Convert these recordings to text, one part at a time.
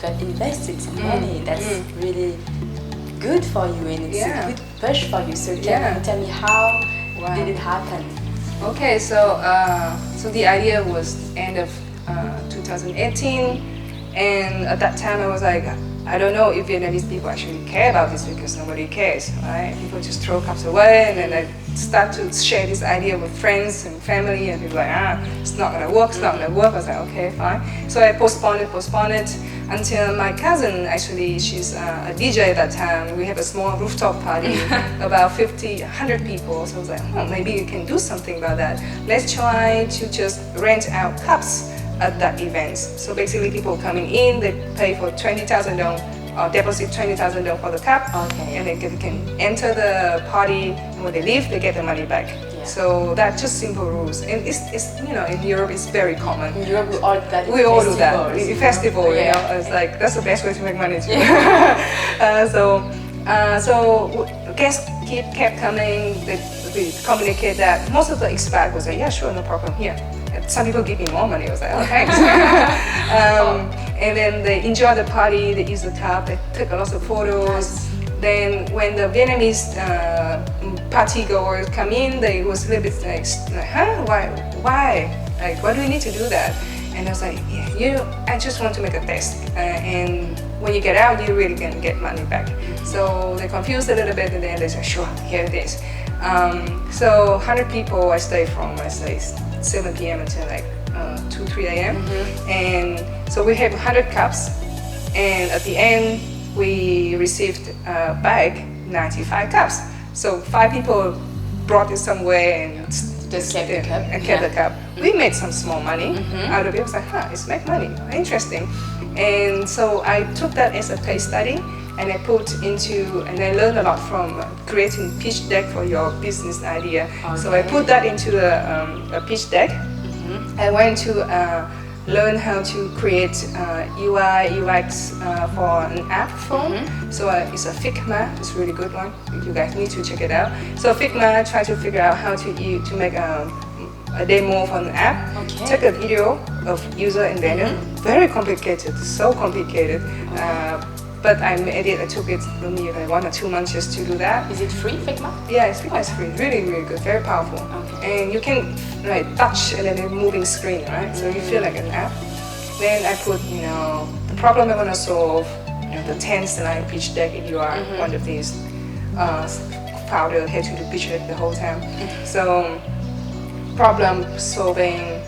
got invested some money. That's really good for you, and it's a good push for you. So can you tell me how did it happen? Okay, so the idea was end of 2018, and at that time I was like, I don't know if Vietnamese people actually care about this, because nobody cares, right? People just throw cups away, and then I start to share this idea with friends and family, and people like, it's not gonna work, it's not gonna work. I was like, okay, fine. So I postponed it until my cousin, actually, she's a DJ at that time. We have a small rooftop party, about 50, 100 people. So I was like, maybe you can do something about that. Let's try to just rent out cups at that event. So basically people coming in, they pay for 20,000 dong, or deposit 20,000 dong for the cup, and they can enter the party, and when they leave, they get the money back. Yeah. So that's just simple rules, and it's you know, in Europe it's very common. In Europe we all do that. Festival, you know, it's like that's the best way to make money too. So guests kept coming. They communicate that. Most of the expat was like, yeah, sure, no problem, here. Some people give me more money. I was like, oh, thanks. And then they enjoy the party, they use the cup, they took a lot of photos. Then when the Vietnamese party goers come in, they was a little bit like, huh, why? Like, why do we need to do that? And I was like, I just want to make a test. And when you get out, you really can get money back. So they confused a little bit, and then they said, sure, here it is. So 100 people I stayed from, 7 p.m. until like 2, 3 a.m. And so we have 100 cups, and at the end we received back 95 cups. So 5 people brought it somewhere and just kept the cup. And kept the cup. We made some small money out of it. I was like, it's make money, interesting. And so I took that as a case study, and I I learned a lot from creating pitch deck for your business idea. Okay. So I put that into a pitch deck. I went to learn how to create UI, UX for an app phone. So it's a Figma, it's a really good one. You guys need to check it out. So Figma, try to figure out how to make a demo for an app. Okay. Take a video of user and vendor. Very complicated, so complicated. But I made it. I took it maybe like 1 or 2 months just to do that. Is it free, Figma? Yeah, Figma is free. Really, really good. Very powerful. Okay. And you can touch and then a moving screen, right? So you feel like an app. Then I put, the problem I want to solve. The 10-slide pitch deck. If you are one of these founder, had to do pitch deck the whole time. So problem solving,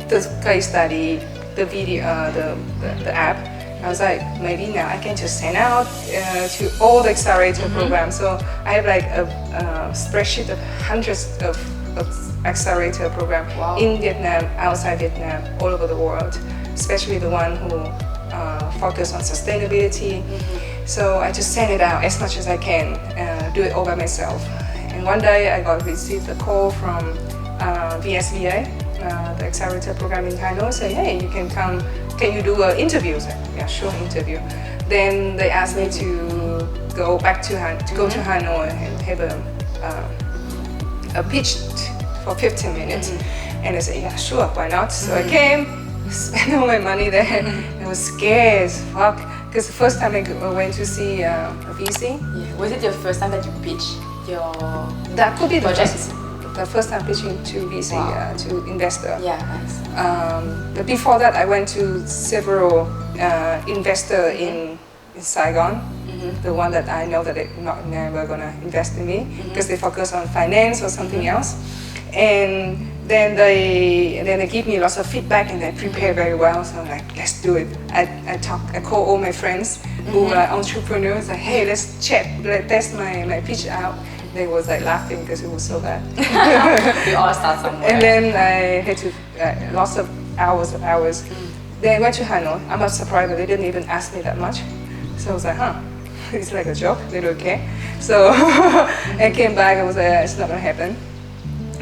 the case study, the video, the app. I was like, maybe now I can just send out to all the accelerator programs. So I have like a spreadsheet of hundreds of accelerator programs in Vietnam, outside Vietnam, all over the world, especially the one who focus on sustainability. So I just send it out as much as I can, do it all by myself. And one day I received a call from VSVA, the accelerator program in Hanoi, say, hey, you can come. Can you do an interview? So, yeah, sure, interview. Then they asked me to go back to Hanoi and have a pitch for 15 minutes. And I said, yeah, sure, why not? So I came, spent all my money there. I was scared as fuck, because the first time I went to see a VC. Yeah. Was it your first time that you pitched your That could be project? The first time pitching to VC, to investor. Yeah, nice. But before that, I went to several investors in Saigon. The one that I know that they're not never gonna invest in me because they focus on finance or something else. And then they give me lots of feedback and they prepare very well. So I'm like, let's do it. I call all my friends who are entrepreneurs. Like, hey, let's chat. Let's test my pitch out. They was like laughing because it was so bad. We all start somewhere. And then I had to lots of hours. Then I went to Hanoi. I'm not surprised that they didn't even ask me that much. So I was like, it's like a joke. They don't care. So I came back. I was like, it's not gonna happen.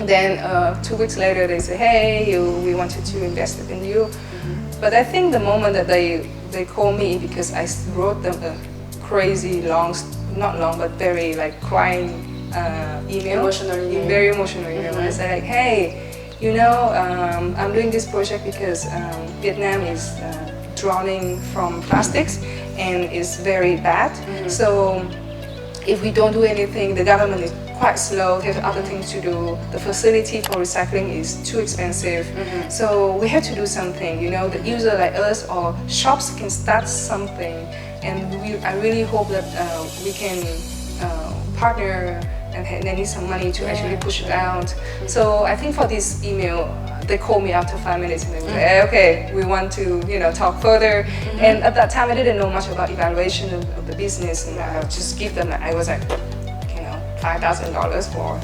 Then 2 weeks later, they say, hey, we wanted to invest in you. But I think the moment that they called me, because I wrote them a crazy long, not long, but very like crying email. Emotional email. Very emotional email. I said like, hey, I'm doing this project because Vietnam is drowning from plastics, and it's very bad. So if we don't do anything, the government is quite slow. They have other things to do. The facility for recycling is too expensive. So we have to do something. You know, the user like us or shops can start something, and I really hope that we can partner and they need some money to actually push it out. So I think for this email, they called me after 5 minutes and they were like, hey, okay, we want to, you know, talk further. And at that time, I didn't know much about evaluation of the business, and I just give them, I was like, you know, $5,000 for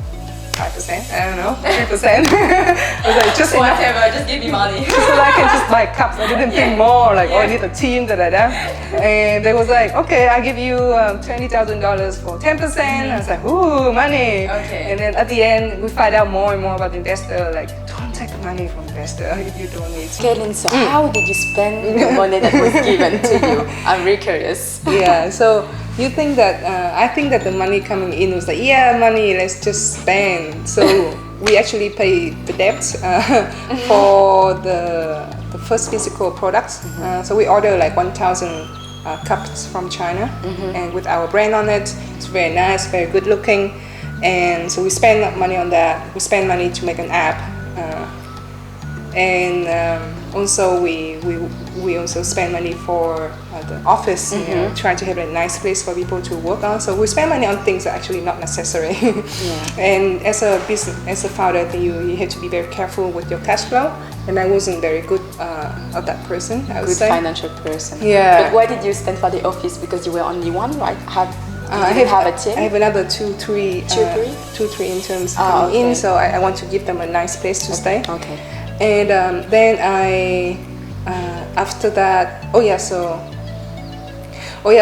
5%, I don't know, 3%. I was like, just whatever, just give me money. Just so I can just buy cups. I didn't think more, like, oh, I need a team, da-da-da. And they was like, okay, I'll give you $20,000 for 10%. I was like, ooh, money. Okay. And then at the end, we find out more and more about the investor, like, don't take money from investor if you don't need to. Okay, Lynn, so how did you spend the money that was given to you? I'm really curious. Yeah, so you think that, I think that the money coming in was like, yeah, money, let's just spend. So we actually pay the debt for the first physical products. So we order like 1,000 cups from China, and with our brand on it. It's very nice, very good looking. And so we spend money on that. We spend money to make an app. Also we also spend money for the office, you know, trying to have a nice place for people to work on. So we spend money on things that are actually not necessary. And as a business, as a founder, I think you have to be very careful with your cash flow. And I wasn't very good of that person, I would say. Good financial person. Yeah. But why did you spend for the office? Because you were only one, right? I have a team. I have another two, three interns coming in, so I want to give them a nice place to stay. Okay. And then after that,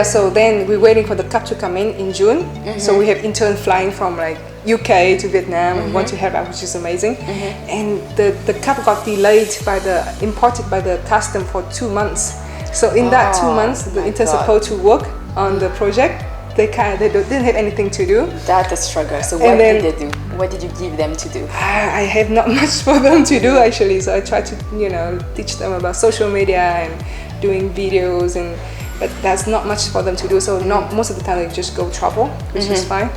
so then we're waiting for the cup to come in June. So we have interns flying from like UK to Vietnam and want to help out, which is amazing. And the cup got delayed imported by the custom for 2 months. So in that 2 months, the interns supposed to work on the project. They didn't have anything to do. That's a struggle. So what did they do? What did you give them to do? I have not much for them to do actually. So I try to, you know, teach them about social media and doing videos, but that's not much for them to do. So most of the time they just go travel, which is fine.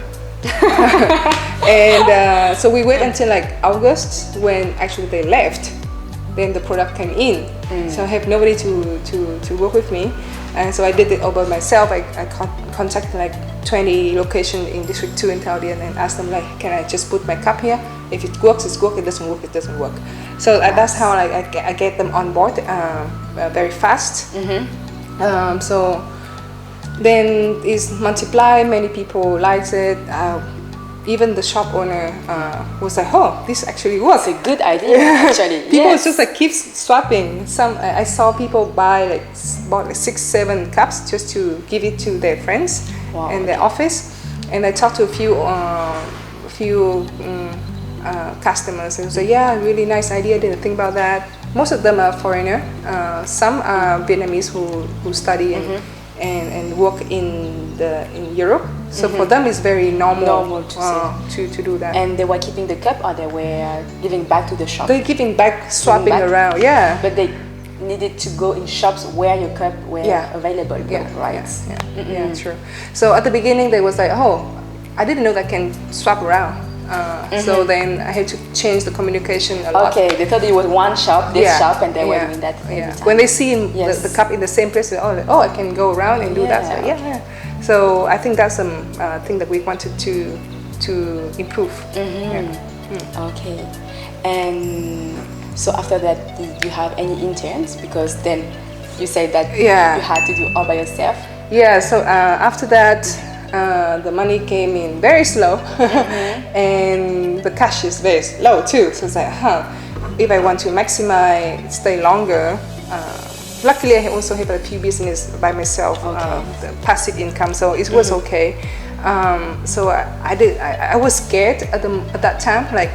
And so we wait until like August when actually they left. Then the product came in. So I have nobody to work with me. And so I did it all by myself. I contacted like 20 locations in District 2 in Taoyuan and asked them like, can I just put my cup here? If it works, it's work. It doesn't work, it doesn't work. So that's how I get them on board very fast. So then it's multiply. Many people likes it. Even the shop owner was like, oh, this actually works. It's a good idea, actually. People just like keep swapping. I saw people bought like 6-7 cups just to give it to their friends in their office. And I talked to a few customers and was like, yeah, really nice idea, didn't think about that. Most of them are foreigner. Some are Vietnamese who study and work in Europe. So for them it's very normal to do that. And they were keeping the cup, or they were giving back to the shop? They're giving back, swapping around, yeah. But they needed to go in shops where your cup were available, right? Yeah, true. So at the beginning they was like, oh, I didn't know that I can swap around. So then I had to change the communication a lot. Okay, they thought it was one shop, shop, and they were doing that every time. When they see the cup in the same place, they're like, oh, I can go around and do that. So, so I think that's a thing that we wanted to improve. Okay, and so after that, did you have any interns? Because then you said that you had to do all by yourself. Yeah, so after that, the money came in very slow, and the cash is very low too. So it's like, if I want to maximize, stay longer. Luckily, I also have a few business by myself, the passive income, so it was okay. So I was scared at that time. Like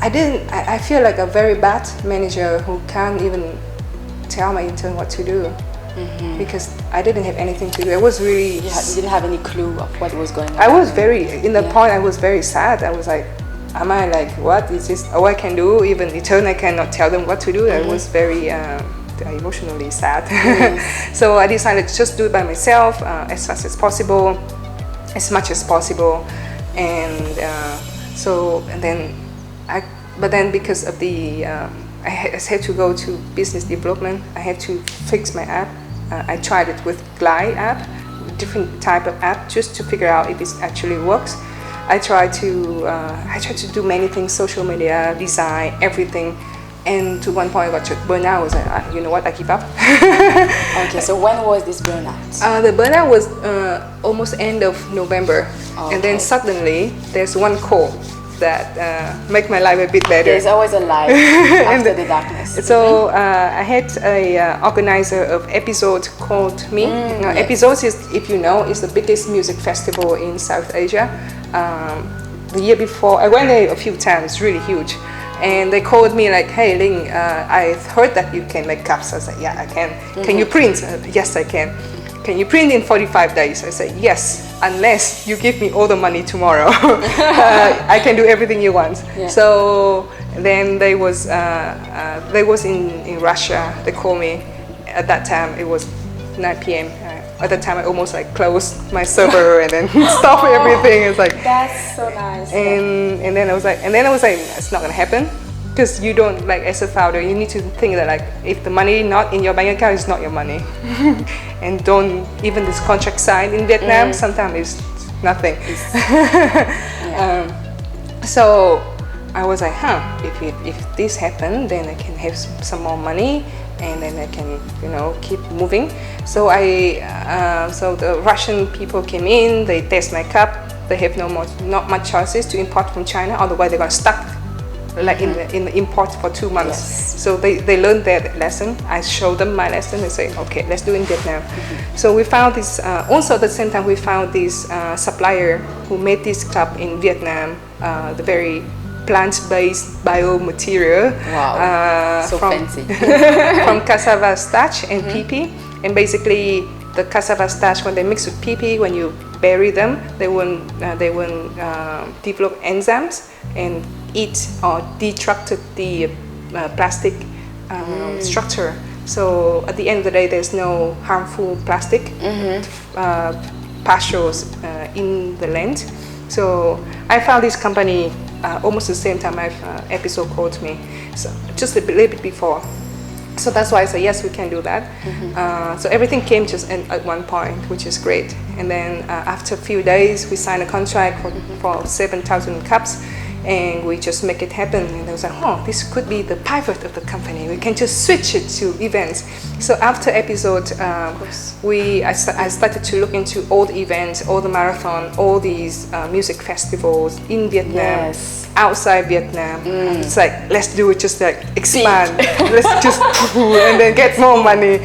I feel like a very bad manager who can't even tell my intern what to do. Because I didn't have anything to do. I was really... You didn't have any clue of what was going on. I was point I was very sad. I was like, am I like, what is this all I can do? Even intern, I cannot tell them what to do. I was very emotionally sad. So I decided to just do it by myself as fast as possible, as much as possible, and but then because of the I had to go to business development. I had to fix my app. I tried it with Glide app, different type of app, just to figure out if it actually works. I tried to do many things, social media, design, everything. And to one point I got to burnout. I was like, you know what, I give up. Okay, so when was this burnout? The burnout was almost end of November. Okay. And then suddenly there's one call that make my life a bit better. There's always a light after the darkness. So I had a organizer of Episodes called me. Yes. Episodes is, if you know, is the biggest music festival in South Asia. The year before, I went there a few times, really huge. And they called me like, hey Linh, I heard that you can make cups. I said, yeah, I can. Can you print? Yes, I can. Can you print in 45 days? I said, yes, unless you give me all the money tomorrow. I can do everything you want. Yeah. So then they was in Russia. They called me. At that time, it was 9 p.m. At that time, I almost like closed my server and then stopped everything. It's like, that's so nice. And then I was like, it's not gonna happen, because you don't, like, as a founder, you need to think that like if the money not in your bank account, it's not your money. And don't, even this contract signed in Vietnam, sometimes it's nothing. So I was like, if this happened, then I can have some more money, and then I can, keep moving. So so the Russian people came in, they test my cup. They have not much choices to import from China, otherwise they're gonna stuck like in the import for 2 months. Yes. So they learned their lesson. I showed them my lesson and say, okay, let's do it in Vietnam. So we found this, also at the same time we found this supplier who made this cup in Vietnam, the very plant-based biomaterial. Wow, so fancy. From cassava starch and pea. And basically the cassava starch, when they mix with pea, when you bury them, they will develop enzymes and eat or destruct the plastic structure. So at the end of the day, there's no harmful plastic particles in the land. So I found this company almost the same time Episode called me, so just a little bit before. So that's why I said, yes, we can do that. So everything came just at one point, which is great. And then after a few days, we signed a contract for 7,000 cups, and we just make it happen. And I was like, this could be the pivot of the company. We can just switch it to events. So after Episode, I started to look into all the events, all the marathon, all these music festivals in Vietnam, outside Vietnam. It's like, let's do it, just like expand. Let's just and then get more money.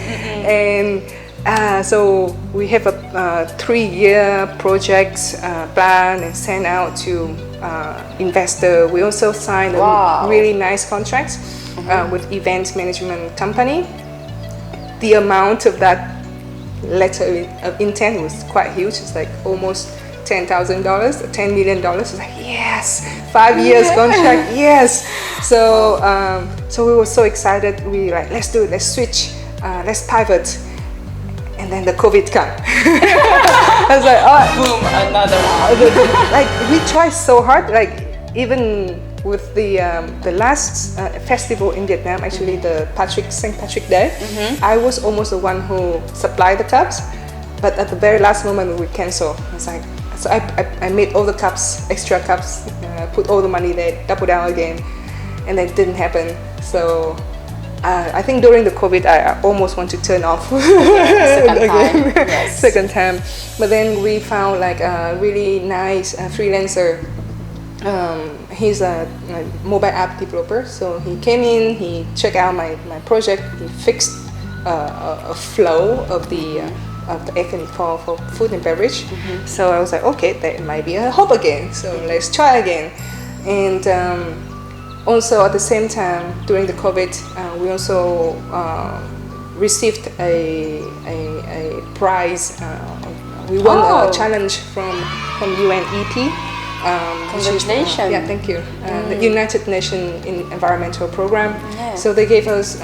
And so we have a 3-year project plan and send out to investor. We also signed a really nice contract with event management company. The amount of that letter of intent was quite huge. It's like almost $10,000, $10 million. It's like, yes, 5 years contract, yes. So so we were so excited. We like, let's do it, let's switch, let's pivot. And then the COVID came. I was like, boom, another one. Like, we tried so hard, like even with the last festival in Vietnam, actually the St. Patrick Day, I was almost the one who supplied the cups, but at the very last moment we canceled. It's like, so I made all the cups, extra cups, put all the money there, double down again, and that didn't happen. So I think during the COVID, I almost want to turn off second time. But then we found like a really nice freelancer. He's a mobile app developer. So he came in, he checked out my project, he fixed a flow of the FM for food and beverage. So I was like, okay, that might be a hope again. So let's try again. And also at the same time, during the COVID, we also received a prize. We won a challenge from UNEP. Congratulations. Yeah, thank you. The United Nations Environmental Program. Yeah. So they gave us,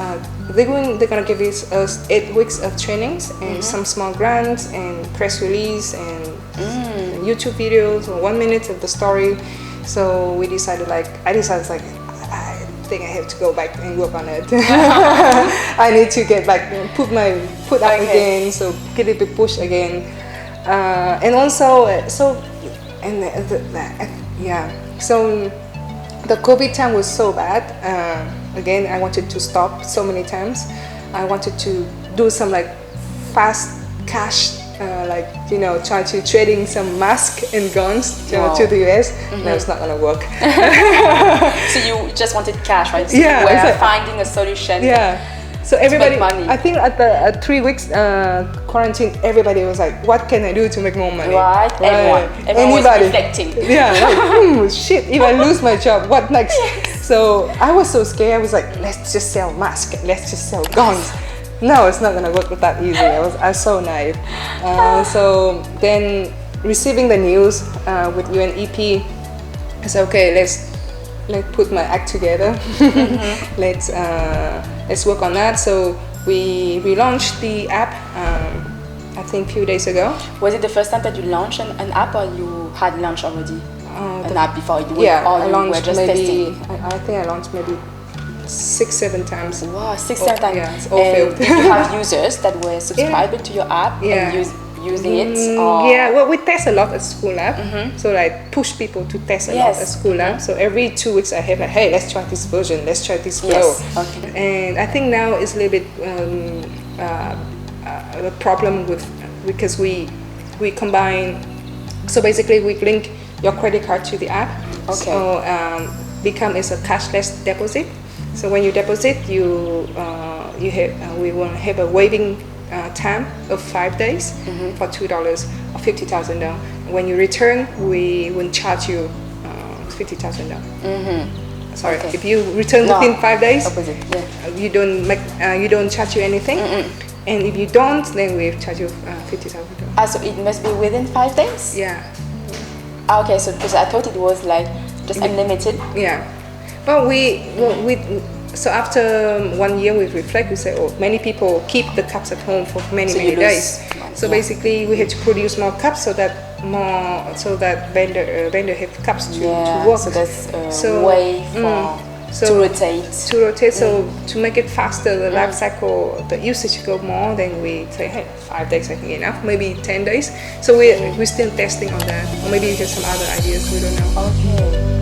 they're gonna give us 8 weeks of trainings and some small grants and press release and YouTube videos or 1 minute of the story. So we decided I think I have to go back and work on it. I need to get back and put up again, so get it to push again. And also, so the COVID time was so bad. Again, I wanted to stop so many times. I wanted to do some like fast cash, try to trading some masks and guns to the US. No, it's not gonna work. So you just wanted cash, right? So Yeah, you were finding a solution. Yeah. So everybody, money. I think at the 3 weeks quarantine, everybody was like, "What can I do to make more money?" Right. Everyone was reflecting. Yeah. Like, shit! If I lose my job, what next? So I was so scared. I was like, "Let's just sell masks. Let's just sell guns." No, it's not gonna work that easy. I was so naive. So then receiving the news with UNEP, I said, "Okay, let's put my act together. Let's work on that." So we relaunched the app I think a few days ago. Was it the first time that you launched an app, or you had launched already an app before you? I launched were just maybe. testing? I think I launched maybe 6-7 times. Wow, 6-7 times. Yeah, it's all failed. Did you have users that were subscribing to your app and using it? Or? Yeah, well, we test a lot at School Lab, so push people to test a lot at School Lab. So every 2 weeks I have hey, let's try this version, let's try this flow. Yes. Okay. And I think now it's a little bit a problem because we combine. So basically, we link your credit card to the app. Okay. So become is a cashless deposit. So when you deposit, we will have a waiving time of 5 days for $2 or $50,000 down. When you return, we will charge you $50,000 down. Sorry, if you return within 5 days, you don't charge you anything. And if you don't, then we charge you $50,000. So it must be within 5 days? Yeah. Okay, so because I thought it was like just unlimited. Yeah. But so after 1 year we reflect, we say, many people keep the cups at home for many days. So basically we had to produce more cups so that vendor have cups to work. So that's a way to rotate. So to make it faster, the life cycle, the usage go more, then we say, hey, 5 days I think enough, maybe 10 days. So we're still testing on that, or maybe there's some other ideas, we don't know. Okay.